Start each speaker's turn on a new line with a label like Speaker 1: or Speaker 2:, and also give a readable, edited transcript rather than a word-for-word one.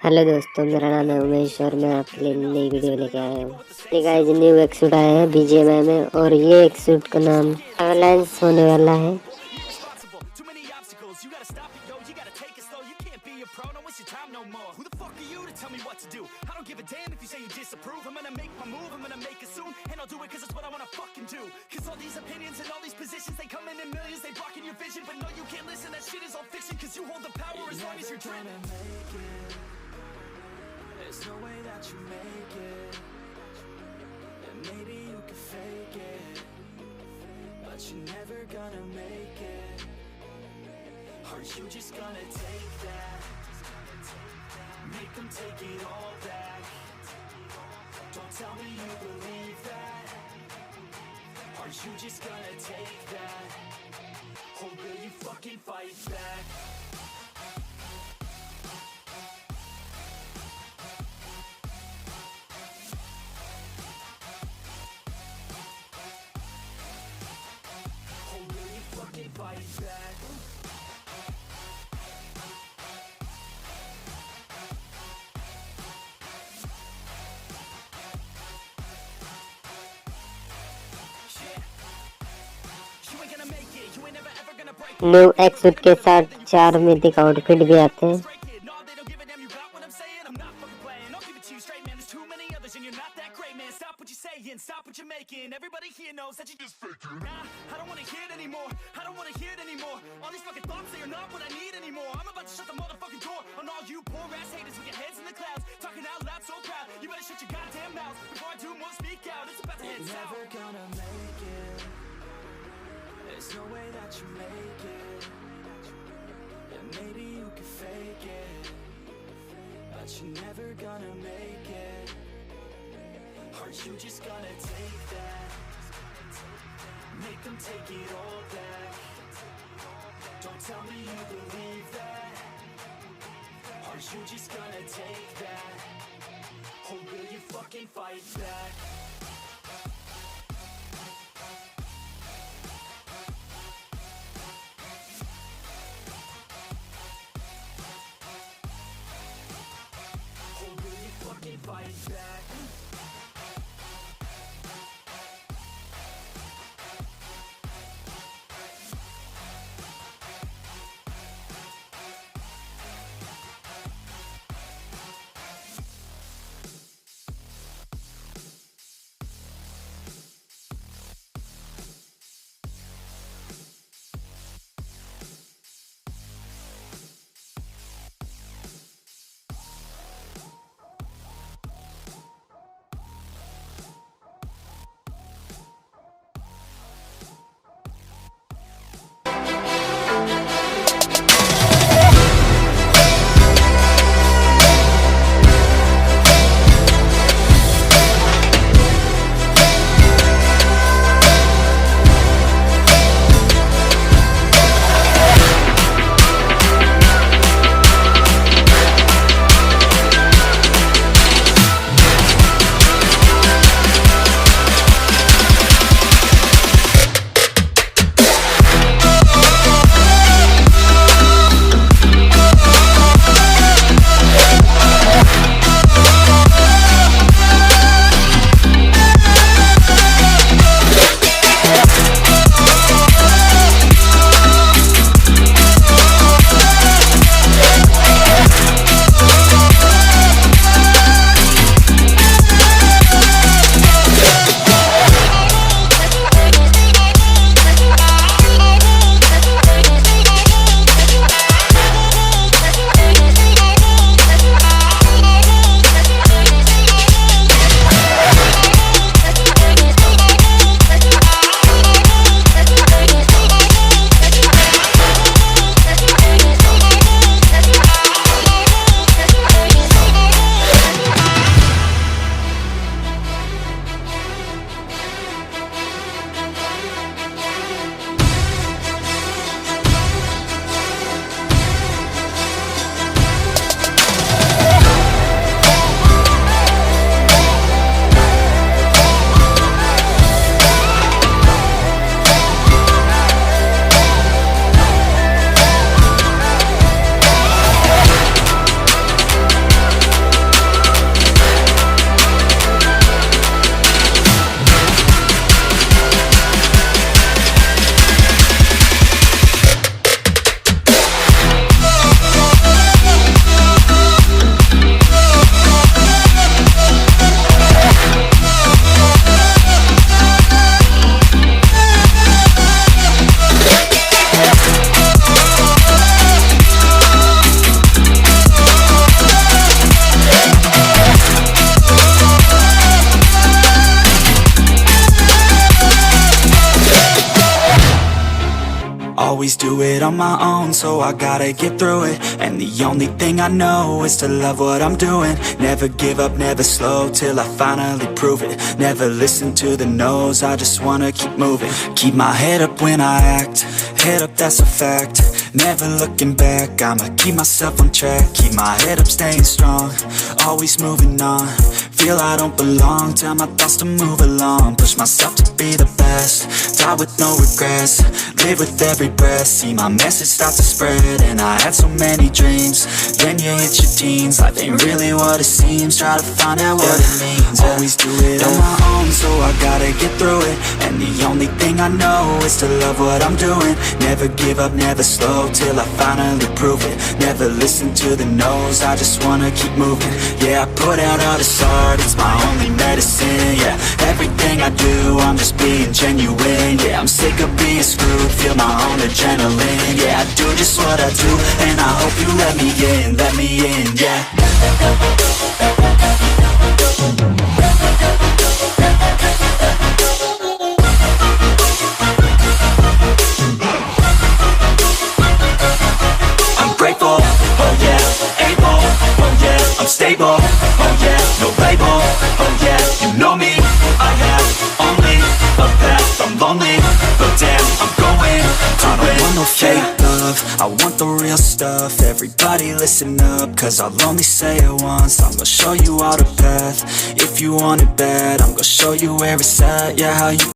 Speaker 1: Hello दोस्तों, मेरा नाम है उमेश और मैं आपके लिए नई वीडियो लेके आया हूँ। ये गाइस न्यू एक सूट आया है बीजीएमआई में और ये एक सूट का नाम एवलांस होने वाला है।
Speaker 2: There's no way that you make it, and maybe you can fake it, but you're never gonna make it. Are you just gonna take that? Make them take it all back. Don't tell me you believe that. Are you just gonna take that? Or will you fucking fight back?
Speaker 1: New एक suit के साथ 4 mythic outfit भी आते हैं।
Speaker 2: Stop what you're making. Everybody here knows that you just faking. Nah, I don't wanna hear it anymore. I don't wanna hear it anymore. All these fucking thoughts, they are not what I need anymore. I'm about to shut the motherfucking door on all you poor ass haters with your heads in the clouds, talking out loud so proud. You better shut your goddamn mouth before I do more speak out. It's about to head south. You're never gonna make it. There's no way that you make it. And maybe you can fake it, but you're never gonna make it. Are you just gonna take that? Make them take it all back. Don't tell me you believe that. Are you just gonna take that? Or will you fucking fight back? Or will you fucking fight back? Always do it on my own, so I gotta get through it. And the only thing I know is to love what I'm doing. Never give up, never slow, till I finally prove it. Never listen to the no's, I just wanna keep moving. Keep my head up when I act, head up, that's a fact. Never looking back, I'ma keep myself on track. Keep my head up, staying strong, always moving on. Feel I don't belong, tell my thoughts to move along. Push myself to be the best, die with no regrets. Live with every breath, see my message start to spread. And I had so many dreams, then you hit your teens. Life ain't really what it seems, try to find out what it means. Always do it on my own, so I gotta get through it. And the only thing I know is to love what I'm doing. Never give up, never slow, till I finally prove it. Never listen to the no's, I just wanna keep moving. Yeah, I put out all this art, it's my only medicine. Yeah, everything I do, I'm just being genuine. Yeah, I'm sick of being screwed, feel my own adrenaline. Yeah, I do just what I do, and I hope you let me in, yeah. I'm grateful, oh yeah, able, oh yeah, I'm stable, oh yeah, no label, oh yeah, you know me, I have only a path, I'm lonely, but damn, I'm going to I don't want no fake love, I want the real stuff. Everybody listen up, cause I'll only say it once. I'm gonna show you all the path, if you want it bad, I'm gonna show you where it's at, yeah, how you